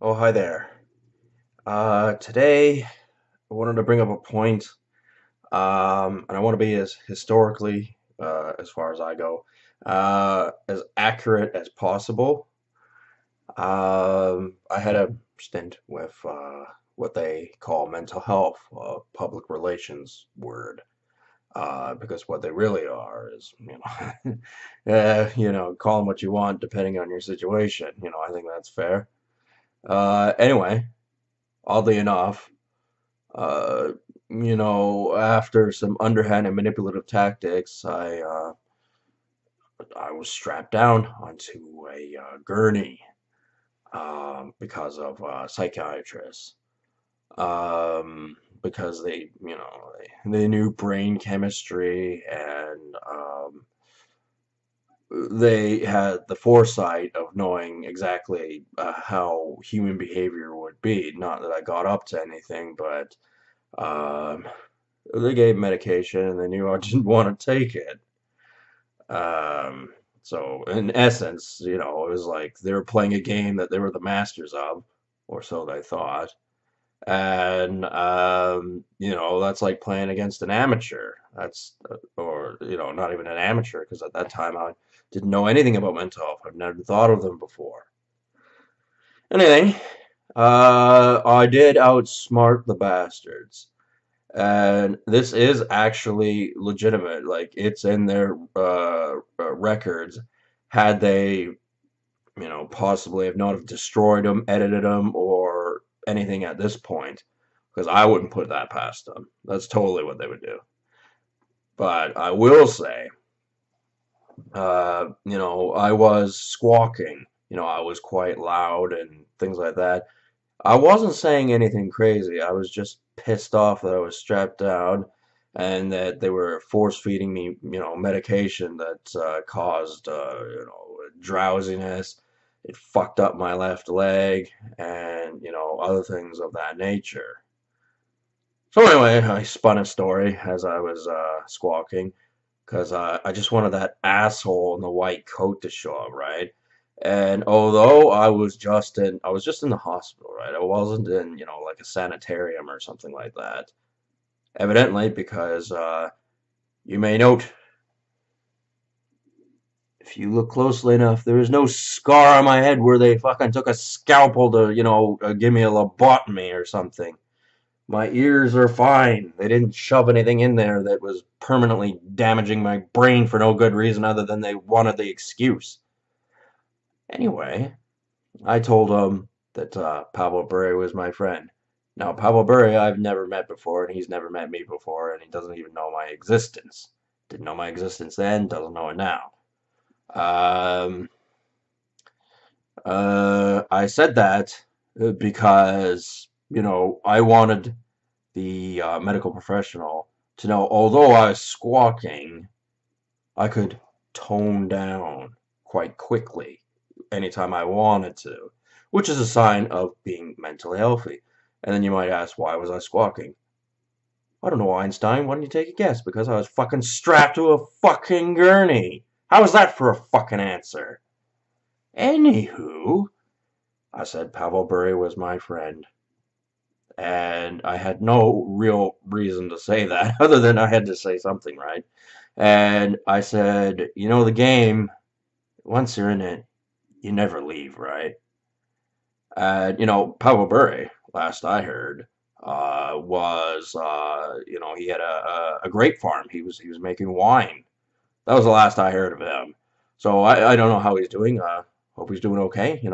Oh, hi there. Today I wanted to bring up a point, and I want to be as historically, as far as I go, as accurate as possible. I had a stint with what they call mental health, public relations word, because what they really are is, call them what you want depending on your situation. I think that's fair. Anyway, oddly enough. Uh, after some underhand and manipulative tactics, I was strapped down onto a gurney because of psychiatrists. Because they knew brain chemistry and they had the foresight of knowing exactly how human behavior would be. Not that I got up to anything, but um, they gave medication and they knew I didn't want to take it. Um, so in essence, it was like they were playing a game that they were the masters of, or so they thought. And that's like playing against an amateur. Or not even an amateur, because at that time I didn't know anything about mental health. I've never thought of them before. Anything, I did outsmart the bastards. And this is actually legitimate. Like it's in their records. Had they, possibly have not have destroyed them, edited them, or anything at this point, because I wouldn't put that past them. That's totally what they would do. But I will say, I was squawking. I was quite loud and things like that. I wasn't saying anything crazy. I was just pissed off that I was strapped down and that they were force feeding me, medication that caused, drowsiness. It fucked up my left leg and, other things of that nature. So anyway, I spun a story as I was squawking because I just wanted that asshole in the white coat to show up, right? And although I was just in the hospital, right? I wasn't in, like a sanitarium or something like that. Evidently, because you may note, if you look closely enough, there is no scar on my head where they fucking took a scalpel to, give me a lobotomy or something. My ears are fine. They didn't shove anything in there that was permanently damaging my brain for no good reason other than they wanted the excuse. Anyway, I told him that Pablo Bure was my friend. Now, Pablo Bure I've never met before, and he's never met me before, and he doesn't even know my existence. Didn't know my existence then, doesn't know it now. Um, I said that because, I wanted the medical professional to know, although I was squawking, I could tone down quite quickly anytime I wanted to, which is a sign of being mentally healthy. And then you might ask, why was I squawking? I don't know, Einstein. Why don't you take a guess? Because I was fucking strapped to a fucking gurney. How is that for a fucking answer? Anywho, I said Pavel Bure was my friend. And I had no real reason to say that, other than I had to say something, right? And I said, the game, once you're in it, you never leave, right? Pablo Bure, last I heard, was he had a grape farm. He was making wine. That was the last I heard of him. So I don't know how he's doing. Hope he's doing okay. He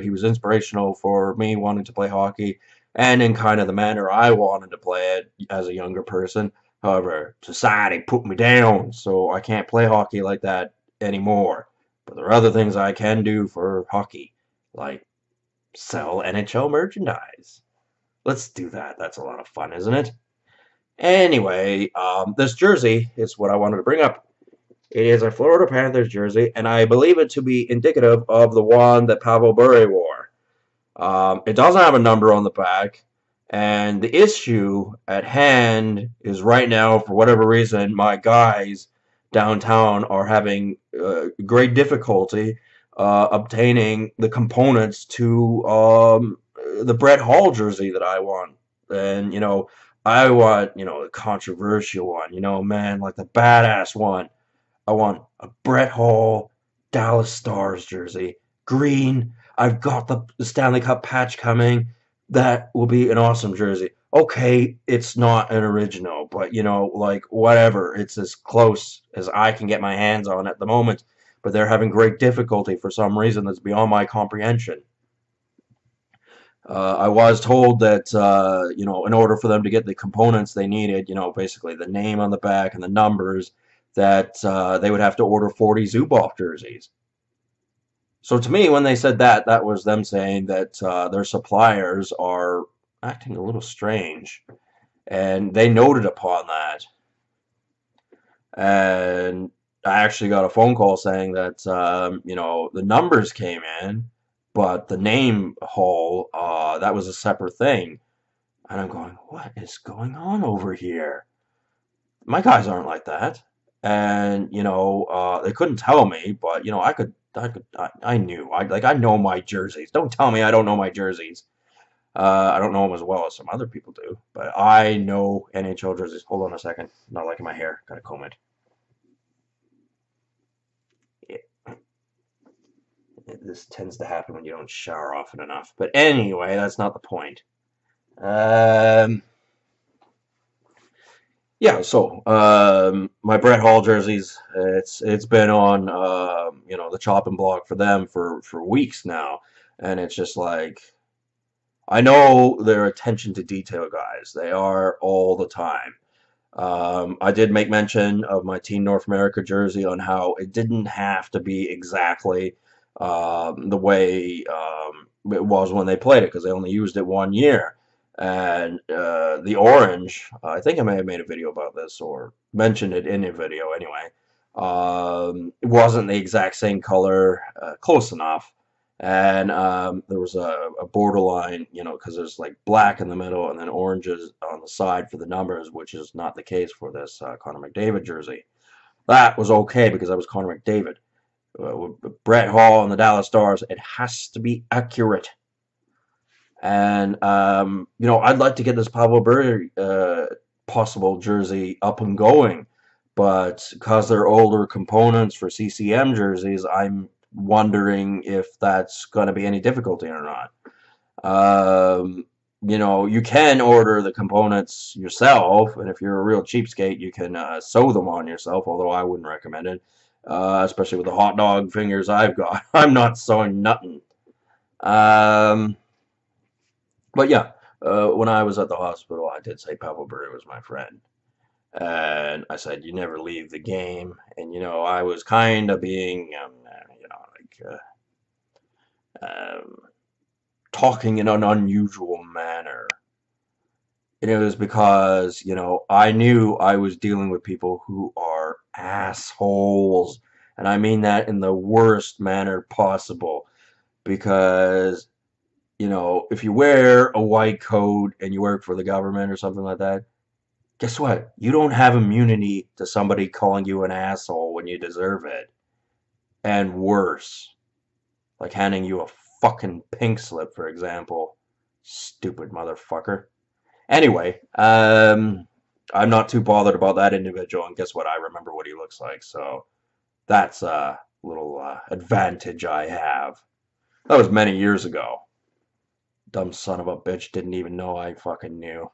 was inspirational for me wanting to play hockey, and in kind of the manner I wanted to play it as a younger person. However, society put me down, so I can't play hockey like that anymore. But there are other things I can do for hockey, like sell NHL merchandise. Let's do that. That's a lot of fun, isn't it? Anyway, this jersey is what I wanted to bring up. It is a Florida Panthers jersey, and I believe it to be indicative of the one that Pavel Bure wore. It doesn't have a number on the back, and the issue at hand is right now, for whatever reason, my guys downtown are having great difficulty obtaining the components to the Brett Hall jersey that I want. And, I want, a controversial one, man, like the badass one. I want a Brett Hall Dallas Stars jersey. Green. I've got the Stanley Cup patch coming. That will be an awesome jersey. Okay, it's not an original, but like whatever. It's as close as I can get my hands on at the moment. But they're having great difficulty for some reason that's beyond my comprehension. I was told that, in order for them to get the components they needed, basically the name on the back and the numbers, that they would have to order 40 Zubov jerseys. So to me, when they said that, that was them saying that their suppliers are acting a little strange. And they noted upon that. And I actually got a phone call saying that, the numbers came in, but the name Hall, that was a separate thing. And I'm going, what is going on over here? My guys aren't like that. And, they couldn't tell me, but, I knew. I know my jerseys. Don't tell me I don't know my jerseys. I don't know them as well as some other people do, but I know NHL jerseys. Hold on a second. Not liking my hair. Gotta comb it. This tends to happen when you don't shower often enough. But anyway, that's not the point. Yeah, so my Brett Hall jerseys, it's been on the chopping block for them for weeks now, and it's just like I know they're attention to detail guys. They are all the time. I did make mention of my Team North America jersey on how it didn't have to be exactly the way it was when they played it because they only used it 1 year. And the orange, I think I may have made a video about this or mentioned it in a video anyway. It wasn't the exact same color, close enough. And there was a borderline, because there's like black in the middle and then oranges on the side for the numbers, which is not the case for this Connor McDavid jersey. That was okay because I was Connor McDavid. With Brett Hall and the Dallas Stars, it has to be accurate. And, I'd like to get this Pablo Bure possible jersey up and going. But because they're older components for CCM jerseys, I'm wondering if that's going to be any difficulty or not. You can order the components yourself, and if you're a real cheapskate, you can sew them on yourself, although I wouldn't recommend it, especially with the hot dog fingers I've got. I'm not sewing nothing. Um, but yeah, when I was at the hospital, I did say Pablo Bure was my friend. And I said, you never leave the game. And, I was kind of being, um, talking in an unusual manner. And it was because, I knew I was dealing with people who are assholes. And I mean that in the worst manner possible. Because, if you wear a white coat and you work for the government or something like that, guess what? You don't have immunity to somebody calling you an asshole when you deserve it. And worse, like handing you a fucking pink slip, for example. Stupid motherfucker. Anyway, I'm not too bothered about that individual, and guess what? I remember what he looks like, so that's a little advantage I have. That was many years ago. Dumb son of a bitch didn't even know I fucking knew.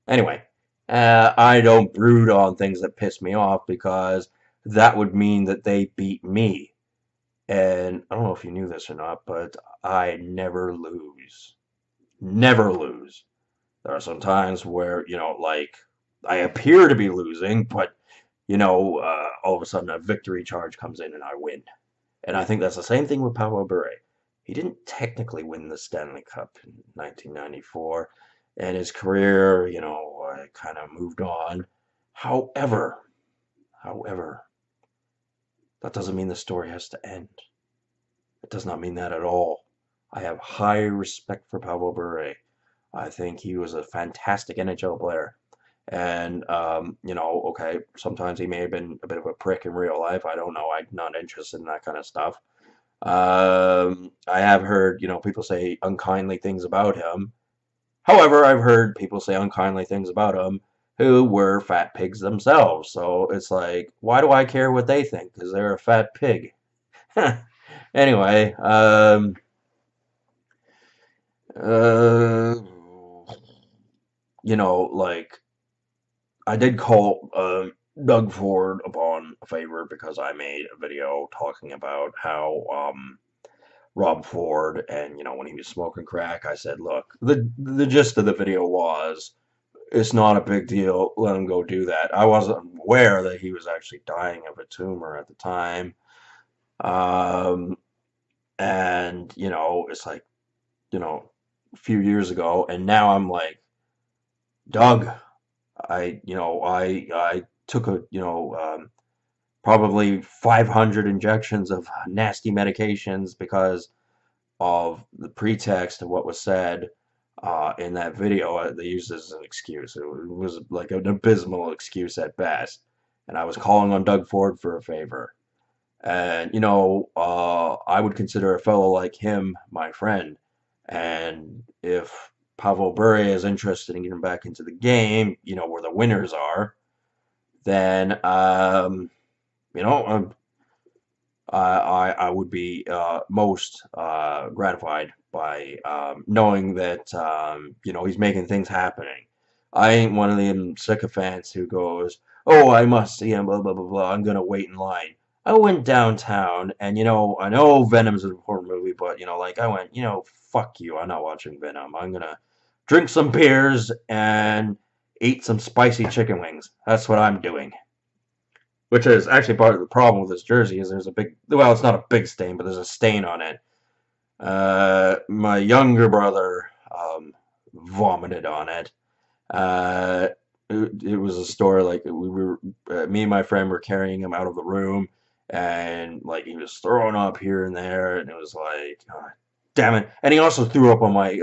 Anyway, I don't brood on things that piss me off because that would mean that they beat me. And I don't know if you knew this or not, but I never lose. Never lose. There are some times where, like, I appear to be losing, but, all of a sudden a victory charge comes in and I win. And I think that's the same thing with Pablo Bure. He didn't technically win the Stanley Cup in 1994, and his career, kind of moved on. However, that doesn't mean the story has to end. It does not mean that at all. I have high respect for Pablo Bure. I think he was a fantastic NHL player. And, okay, sometimes he may have been a bit of a prick in real life. I don't know. I'm not interested in that kind of stuff. I have heard, people say unkindly things about him. However, I've heard people say unkindly things about him who were fat pigs themselves. So it's like, why do I care what they think? Because they're a fat pig. Anyway, uh, like I did call Doug Ford upon a favor because I made a video talking about how Rob Ford and when he was smoking crack, I said, look, the gist of the video was it's not a big deal. Let him go do that. I wasn't aware that he was actually dying of a tumor at the time. Um, and it's like a few years ago, and now I'm like, Doug, I took probably 500 injections of nasty medications because of the pretext of what was said in that video. They used as an excuse. It was like an abysmal excuse at best. And I was calling on Doug Ford for a favor. And, I would consider a fellow like him my friend. And if Pavel Bure is interested in getting back into the game, where the winners are, then, you know, um, I would be most gratified by knowing that he's making things happening. I ain't one of them sycophants who goes, "Oh, I must see him." Blah blah blah blah. I'm gonna wait in line. I went downtown, and I know Venom's an important movie, but like I went, fuck you. I'm not watching Venom. I'm gonna drink some beers and eat some spicy chicken wings. That's what I'm doing. Which is actually part of the problem with this jersey is there's a big, well, it's not a big stain, but there's a stain on it. My younger brother vomited on it. Uh, it was a story like me and my friend were carrying him out of the room, and like he was throwing up here and there, and it was like, oh, damn it. And he also threw up on my,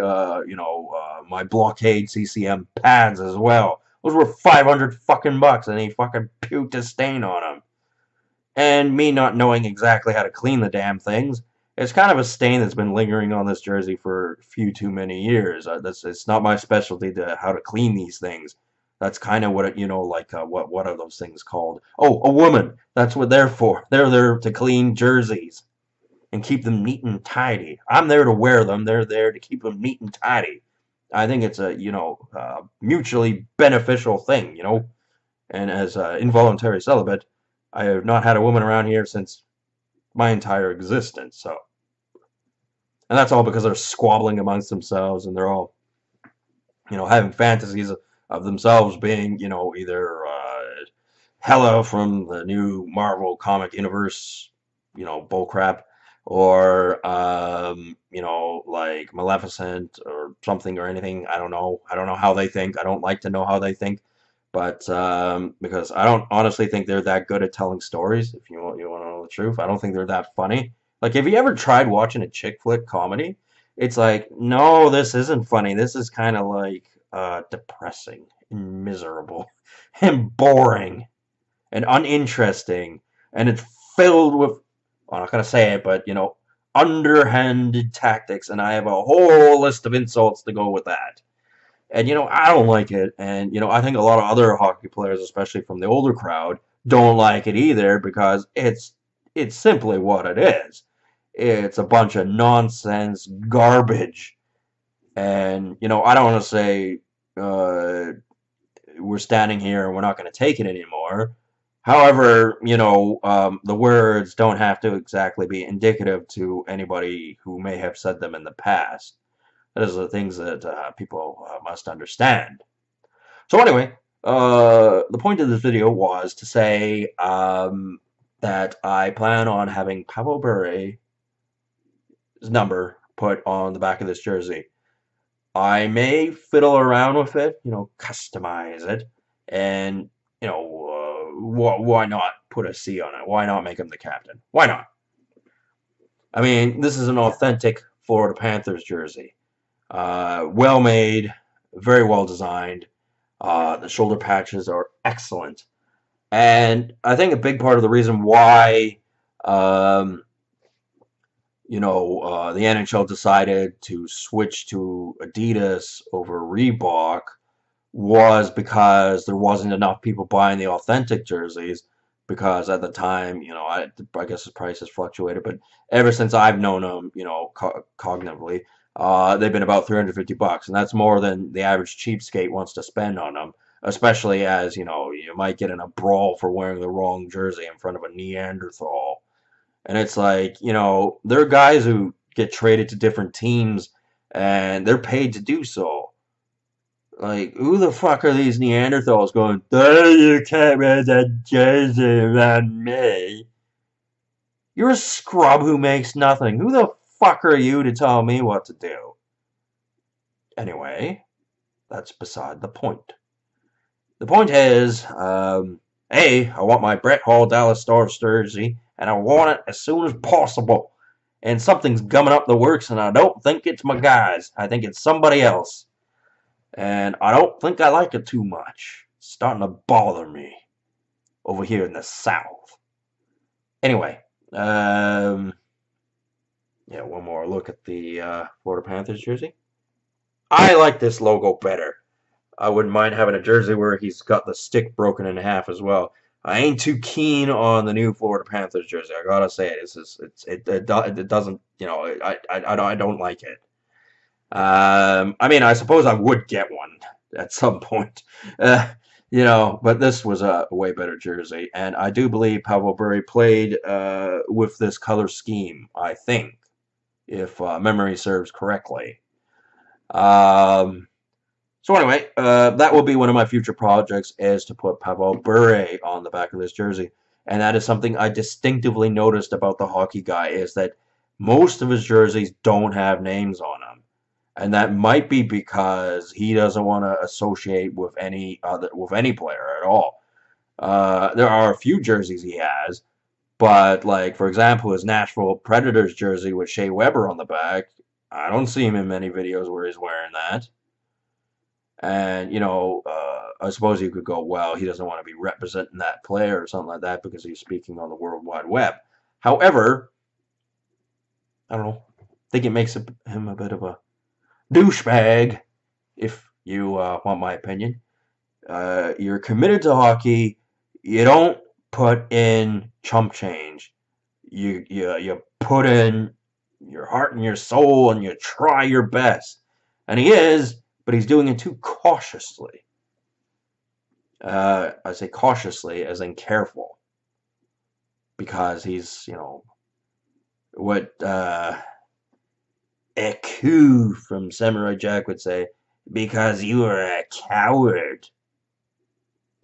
my blockade CCM pads as well. Those were 500 fucking bucks, and he fucking puked a stain on them. And me not knowing exactly how to clean the damn things, it's kind of a stain that's been lingering on this jersey for a few too many years. It's not my specialty to how to clean these things. That's kind of what like what are those things called? Oh, a woman. That's what they're for. They're there to clean jerseys and keep them neat and tidy. I'm there to wear them. They're there to keep them neat and tidy. I think it's a mutually beneficial thing. And as an involuntary celibate, I have not had a woman around here since my entire existence. So, and that's all because they're squabbling amongst themselves, and they're all, having fantasies of themselves being, either Hela from the new Marvel comic universe, bullcrap, or like Maleficent or something or anything. I don't know. I don't know how they think. I don't like to know how they think. But because I don't honestly think they're that good at telling stories. If you want to know the truth, I don't think they're that funny. Like, have you ever tried watching a chick flick comedy? It's like, no, this isn't funny. This is kind of like depressing and miserable and boring and uninteresting, and it's filled with, well, I'm not gonna say it, but underhanded tactics, and I have a whole list of insults to go with that. And I don't like it, and I think a lot of other hockey players, especially from the older crowd, don't like it either because it's simply what it is. It's a bunch of nonsense garbage, and I don't want to say uh, we're standing here and we're not going to take it anymore. However, the words don't have to exactly be indicative to anybody who may have said them in the past. Those are the things that people must understand. So anyway, the point of this video was to say that I plan on having Pavel Bure's number put on the back of this jersey. I may fiddle around with it, customize it, and why not put a C on it? Why not make him the captain? Why not? I mean, this is an authentic Florida Panthers jersey. Well made, very well designed. The shoulder patches are excellent. And I think a big part of the reason why um, the NHL decided to switch to Adidas over Reebok was because there wasn't enough people buying the authentic jerseys. Because at the time, I guess the price has fluctuated, but ever since I've known them, cognitively, they've been about $350, and that's more than the average cheapskate wants to spend on them. Especially as you might get in a brawl for wearing the wrong jersey in front of a Neanderthal. And it's like, there are guys who get traded to different teams and they're paid to do so. Like, who the fuck are these Neanderthals going, oh, you can't wear that jersey around me? You're a scrub who makes nothing. Who the fuck are you to tell me what to do? Anyway, that's beside the point. The point is, A, I want my Brett Hall Dallas Stars jersey, and I want it as soon as possible. And something's gumming up the works, and I don't think it's my guys. I think it's somebody else. And I don't think I like it too much. It's starting to bother me over here in the South. Anyway, yeah, one more look at the Florida Panthers jersey. I like this logo better. I wouldn't mind having a jersey where he's got the stick broken in half as well. I ain't too keen on the new Florida Panthers jersey. I gotta say it doesn't I don't like it. I mean, I suppose I would get one at some point, but this was a way better jersey, and I do believe Pavel Bure played with this color scheme. I think, if memory serves correctly. Um, so anyway, that will be one of my future projects, is to put Pavel Bure on the back of this jersey. And that is something I distinctively noticed about the hockey guy, is that most of his jerseys don't have names on them. And that might be because he doesn't want to associate with any player at all. There are a few jerseys he has, but like, for example, his Nashville Predators jersey with Shea Weber on the back, I don't see him in many videos where he's wearing that. And, I suppose you could go, well, he doesn't want to be representing that player or something like that because he's speaking on the World Wide Web. However, I don't know. I think it makes him a bit of a douchebag, if you want my opinion. You're committed to hockey. You don't put in chump change. You put in your heart and your soul, and you try your best. And he is, but he's doing it too cautiously. I say cautiously as in careful, because he's, what Eku from Samurai Jack would say, because you are a coward.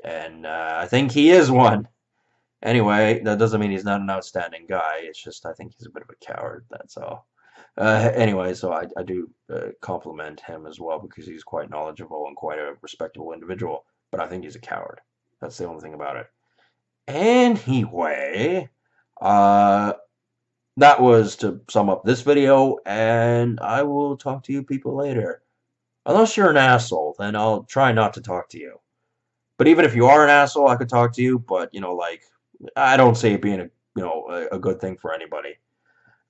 And I think he is one. Anyway, that doesn't mean he's not an outstanding guy. It's just I think he's a bit of a coward, that's all. Anyway, so I do compliment him as well, because he's quite knowledgeable and quite a respectable individual. But I think he's a coward. That's the only thing about it. Anyway, that was to sum up this video, and I will talk to you people later. Unless you're an asshole, then I'll try not to talk to you. But even if you are an asshole, I could talk to you, but, I don't see it being a good thing for anybody.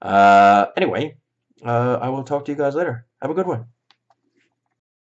Anyway, I will talk to you guys later. Have a good one.